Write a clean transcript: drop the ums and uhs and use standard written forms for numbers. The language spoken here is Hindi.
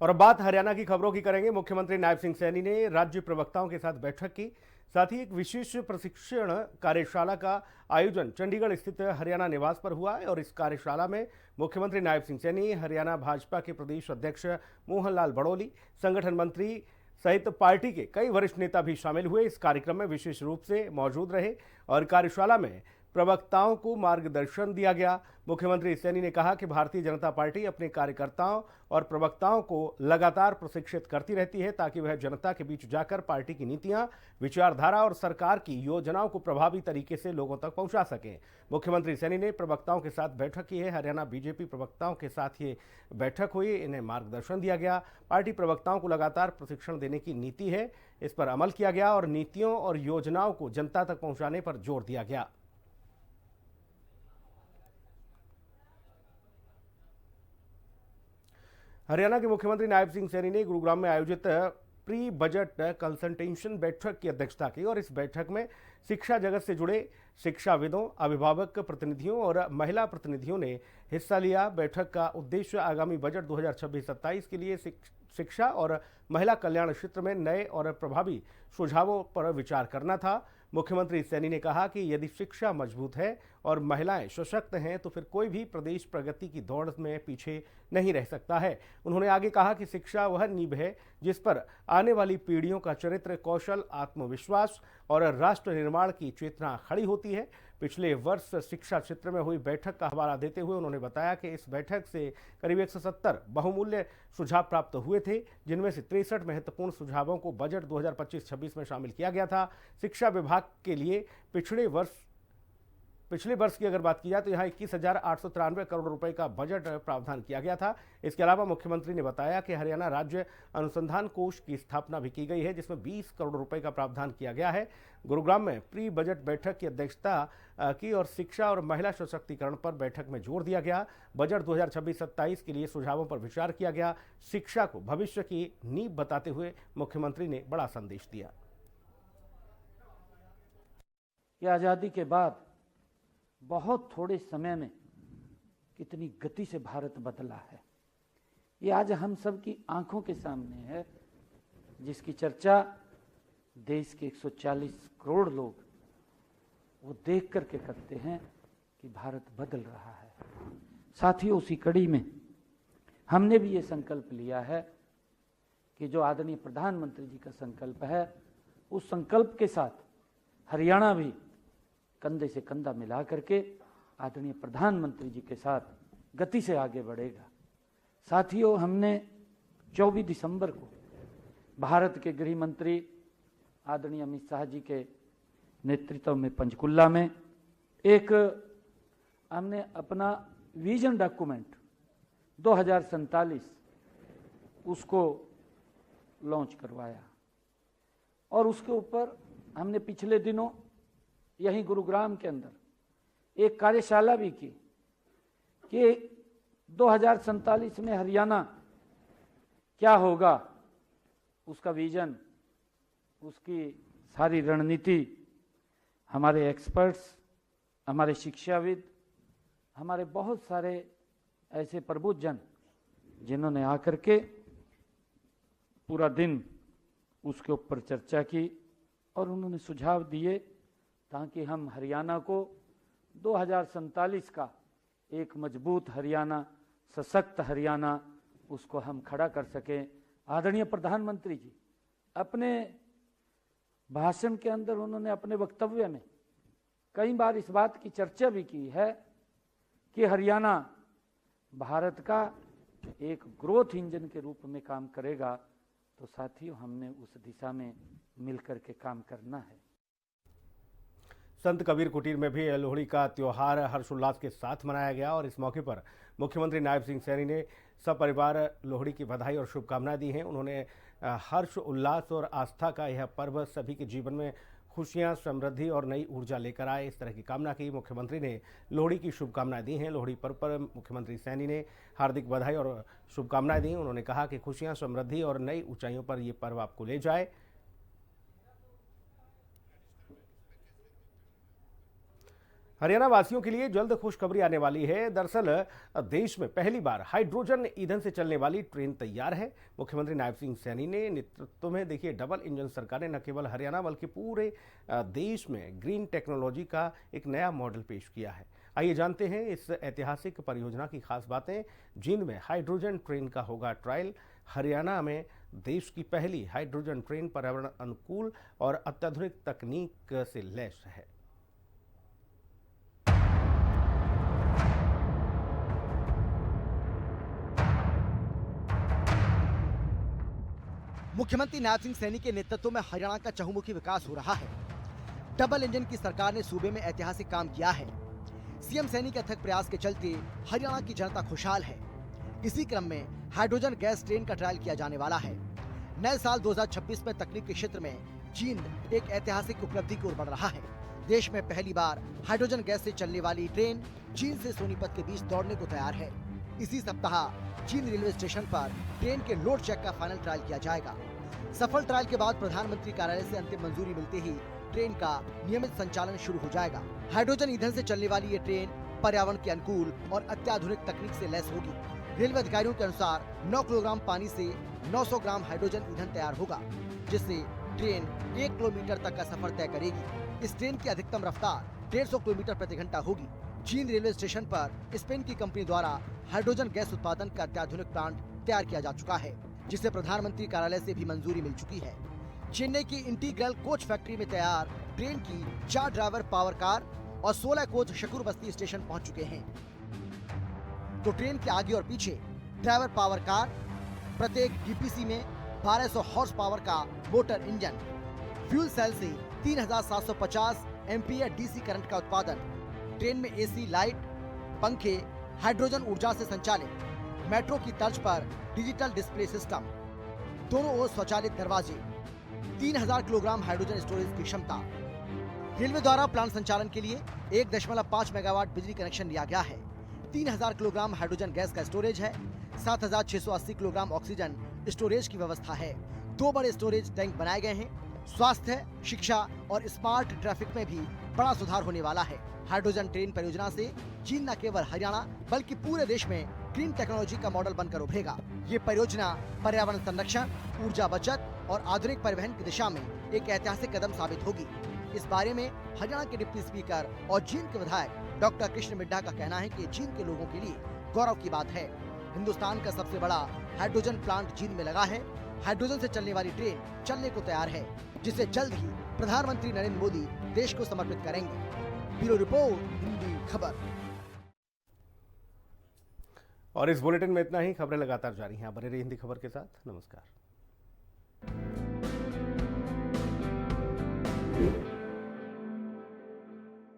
और अब बात हरियाणा की खबरों की करेंगे। मुख्यमंत्री नायब सिंह सैनी ने राज्य प्रवक्ताओं के साथ बैठक की। साथ ही एक विशेष प्रशिक्षण कार्यशाला का आयोजन चंडीगढ़ स्थित हरियाणा निवास पर हुआ और इस कार्यशाला में मुख्यमंत्री नायब सिंह सैनी, हरियाणा भाजपा के प्रदेश अध्यक्ष मोहन लाल बड़ोली, संगठन मंत्री सहित पार्टी के कई वरिष्ठ नेता भी शामिल हुए। इस कार्यक्रम में विशेष रूप से मौजूद रहे और कार्यशाला में प्रवक्ताओं को मार्गदर्शन दिया गया। मुख्यमंत्री सैनी ने कहा कि भारतीय जनता पार्टी अपने कार्यकर्ताओं और प्रवक्ताओं को लगातार प्रशिक्षित करती रहती है ताकि वह जनता के बीच जाकर पार्टी की नीतियां, विचारधारा और सरकार की योजनाओं को प्रभावी तरीके से लोगों तक पहुंचा सकें। मुख्यमंत्री सैनी ने प्रवक्ताओं के साथ बैठक की है। हरियाणा बीजेपी प्रवक्ताओं के साथ ये बैठक हुई, इन्हें मार्गदर्शन दिया गया। पार्टी प्रवक्ताओं को लगातार प्रशिक्षण देने की नीति है, इस पर अमल किया गया और नीतियों और योजनाओं को जनता तक पहुंचाने पर जोर दिया गया। हरियाणा के मुख्यमंत्री नायब सिंह सैनी ने गुरुग्राम में आयोजित प्री बजट कंसल्टेशन बैठक की अध्यक्षता की और इस बैठक में शिक्षा जगत से जुड़े शिक्षाविदों, अभिभावक प्रतिनिधियों और महिला प्रतिनिधियों ने हिस्सा लिया। बैठक का उद्देश्य आगामी बजट 2026-27 के लिए शिक्षा और महिला कल्याण क्षेत्र में नए और प्रभावी सुझावों पर विचार करना था। मुख्यमंत्री सैनी ने कहा कि यदि शिक्षा मजबूत है और महिलाएं सशक्त हैं तो फिर कोई भी प्रदेश प्रगति की दौड़ में पीछे नहीं रह सकता है। उन्होंने आगे कहा कि शिक्षा वह नींव है जिस पर आने वाली पीढ़ियों का चरित्र, कौशल, आत्मविश्वास और राष्ट्र निर्माण की चेतना खड़ी होती है। पिछले वर्ष शिक्षा क्षेत्र में हुई बैठक का हवाला देते हुए उन्होंने बताया कि इस बैठक से करीब 170 बहुमूल्य सुझाव प्राप्त हुए थे, जिनमें से 63 महत्वपूर्ण सुझावों को बजट 2025-26 में शामिल किया गया था। शिक्षा विभाग के लिए पिछले वर्ष की अगर बात की जाए तो यहाँ 21,893 करोड़ रुपए का बजट प्रावधान किया गया था। इसके अलावा मुख्यमंत्री ने बताया कि हरियाणा राज्य अनुसंधान कोष की स्थापना भी की गई है, जिसमें 20 करोड़ रुपए का प्रावधान किया गया है। गुरुग्राम में प्री बजट बैठक की अध्यक्षता की और शिक्षा और महिला सशक्तिकरण पर बैठक में जोर दिया गया। बजट 2026-27 के लिए सुझावों पर विचार किया गया। शिक्षा को भविष्य की नींव बताते हुए मुख्यमंत्री ने बड़ा संदेश दिया। आजादी के बाद बहुत थोड़े समय में कितनी गति से भारत बदला है, ये आज हम सब की आंखों के सामने है, जिसकी चर्चा देश के 140 करोड़ लोग वो देख करके करते हैं कि भारत बदल रहा है। साथियों, उसी कड़ी में हमने भी ये संकल्प लिया है कि जो आदरणीय प्रधानमंत्री जी का संकल्प है, उस संकल्प के साथ हरियाणा भी कंधे से कंधा मिला करके आदरणीय प्रधानमंत्री जी के साथ गति से आगे बढ़ेगा। साथियों, हमने 24 दिसंबर को भारत के गृह मंत्री आदरणीय अमित शाह जी के नेतृत्व में पंचकुला में हमने अपना विजन डॉक्यूमेंट 2047 उसको लॉन्च करवाया और उसके ऊपर हमने पिछले दिनों यहीं गुरुग्राम के अंदर एक कार्यशाला भी की कि 2047 में हरियाणा क्या होगा, उसका विजन, उसकी सारी रणनीति हमारे एक्सपर्ट्स, हमारे शिक्षाविद, हमारे बहुत सारे ऐसे प्रबुद्धजन जिन्होंने आकर के पूरा दिन उसके ऊपर चर्चा की और उन्होंने सुझाव दिए ताकि हम हरियाणा को 2047 का एक मजबूत हरियाणा, सशक्त हरियाणा, उसको हम खड़ा कर सकें। आदरणीय प्रधानमंत्री जी अपने भाषण के अंदर उन्होंने अपने वक्तव्य में कई बार इस बात की चर्चा भी की है कि हरियाणा भारत का एक ग्रोथ इंजन के रूप में काम करेगा। तो साथियों, हमने उस दिशा में मिलकर के काम करना है। संत कबीर कुटीर में भी लोहड़ी का त्योहार हर्षोल्लास के साथ मनाया गया और इस मौके पर मुख्यमंत्री नायब सिंह सैनी ने सपरिवार लोहड़ी की बधाई और शुभकामनाएं दी हैं। उन्होंने हर्ष, उल्लास और आस्था का यह पर्व सभी के जीवन में खुशियां, समृद्धि और नई ऊर्जा लेकर आए, इस तरह की कामना की। मुख्यमंत्री ने लोहड़ी की शुभकामनाएं दी हैं। लोहड़ी पर्व पर मुख्यमंत्री सैनी ने हार्दिक बधाई और शुभकामनाएं दी। उन्होंने कहा कि खुशियां, समृद्धि और नई ऊंचाइयों पर ये पर्व आपको ले जाए। हरियाणा वासियों के लिए जल्द खुशखबरी आने वाली है। दरअसल देश में पहली बार हाइड्रोजन ईंधन से चलने वाली ट्रेन तैयार है। मुख्यमंत्री नायब सिंह सैनी ने नेतृत्व में देखिए डबल इंजन सरकार ने न केवल हरियाणा बल्कि पूरे देश में ग्रीन टेक्नोलॉजी का एक नया मॉडल पेश किया है। आइए जानते हैं इस ऐतिहासिक परियोजना की खास बातें। जींद में हाइड्रोजन ट्रेन का होगा ट्रायल। हरियाणा में देश की पहली हाइड्रोजन ट्रेन पर्यावरण अनुकूल और अत्याधुनिक तकनीक से लैस है। मुख्यमंत्री नायब सिंह सैनी के नेतृत्व में हरियाणा का चहुमुखी विकास हो रहा है। डबल इंजन की सरकार ने सूबे में ऐतिहासिक काम किया है। सीएम सैनी के अथक प्रयास के चलते हरियाणा की जनता खुशहाल है। इसी क्रम में हाइड्रोजन गैस ट्रेन का ट्रायल किया जाने वाला है। नए साल 2026 में तकनीक के क्षेत्र में जींद एक ऐतिहासिक उपलब्धि की ओर बढ़ रहा है। देश में पहली बार हाइड्रोजन गैस से चलने वाली ट्रेन जींद से सोनीपत के बीच दौड़ने को तैयार है। इसी सप्ताह जींद रेलवे स्टेशन पर ट्रेन के लोड चेक का फाइनल ट्रायल किया जाएगा। सफल ट्रायल के बाद प्रधानमंत्री कार्यालय से अंतिम मंजूरी मिलते ही ट्रेन का नियमित संचालन शुरू हो जाएगा। हाइड्रोजन ईंधन से चलने वाली ये ट्रेन पर्यावरण के अनुकूल और अत्याधुनिक तकनीक से लैस होगी। रेलवे अधिकारियों के अनुसार 9 किलोग्राम पानी से 900 ग्राम हाइड्रोजन ईंधन तैयार होगा, जिससे ट्रेन 1 किलोमीटर तक का सफर तय करेगी। इस ट्रेन की अधिकतम रफ्तार 150 किलोमीटर प्रति घंटा होगी। जींद रेलवे स्टेशन पर स्पेन की कंपनी द्वारा हाइड्रोजन गैस उत्पादन का अत्याधुनिक प्लांट तैयार किया जा चुका है, जिसे प्रधानमंत्री कार्यालय से भी मंजूरी मिल चुकी है। चेन्नई की इंटीग्रल कोच फैक्ट्री में तैयार ट्रेन की 4 ड्राइवर पावर कार और 16 कोच शकूर बस्ती स्टेशन पहुंच चुके हैं। तो ट्रेन के आगे और पीछे ड्राइवर पावर कार, प्रत्येक डीपीसी में 1200 हॉर्स पावर का मोटर इंजन, फ्यूल सेल से 3750 एम्पीयर डीसी करंट का उत्पादन, ट्रेन में एसी, लाइट, पंखे हाइड्रोजन ऊर्जा से संचालित, मेट्रो की तर्ज पर डिजिटल डिस्प्ले सिस्टम, दोनों ओर स्वचालित दरवाजे, 3000 किलोग्राम हाइड्रोजन स्टोरेज की क्षमता। रेलवे द्वारा प्लांट संचालन के लिए 1.5 मेगावाट बिजली कनेक्शन लिया गया है। 3000 किलोग्राम हाइड्रोजन गैस का स्टोरेज है। 7680 किलोग्राम ऑक्सीजन स्टोरेज की व्यवस्था है। 2 बड़े स्टोरेज टैंक बनाए गए हैं। स्वास्थ्य, शिक्षा और स्मार्ट ट्रैफिक में भी बड़ा सुधार होने वाला है। हाइड्रोजन ट्रेन परियोजना से जींद न केवल हरियाणा बल्कि पूरे देश में ग्रीन टेक्नोलॉजी का मॉडल बनकर उभरेगा। ये परियोजना पर्यावरण संरक्षण, ऊर्जा बचत और आधुनिक परिवहन की दिशा में एक ऐतिहासिक कदम साबित होगी। इस बारे में हरियाणा के डिप्टी स्पीकर और जींद के विधायक डॉक्टर कृष्ण मिड्ढा का कहना है कि जींद के लोगों के लिए गौरव की बात है। हिंदुस्तान का सबसे बड़ा हाइड्रोजन प्लांट जींद में लगा है। हाइड्रोजन से चलने वाली ट्रेन चलने को तैयार है, जिसे जल्द ही प्रधानमंत्री नरेंद्र मोदी देश को समर्पित करेंगे। ब्यूरो रिपोर्ट, हिंदी खबर। और इस बुलेटिन में इतना ही। खबरें लगातार जारी हैं। बने रहिए हिंदी खबर के साथ। नमस्कार।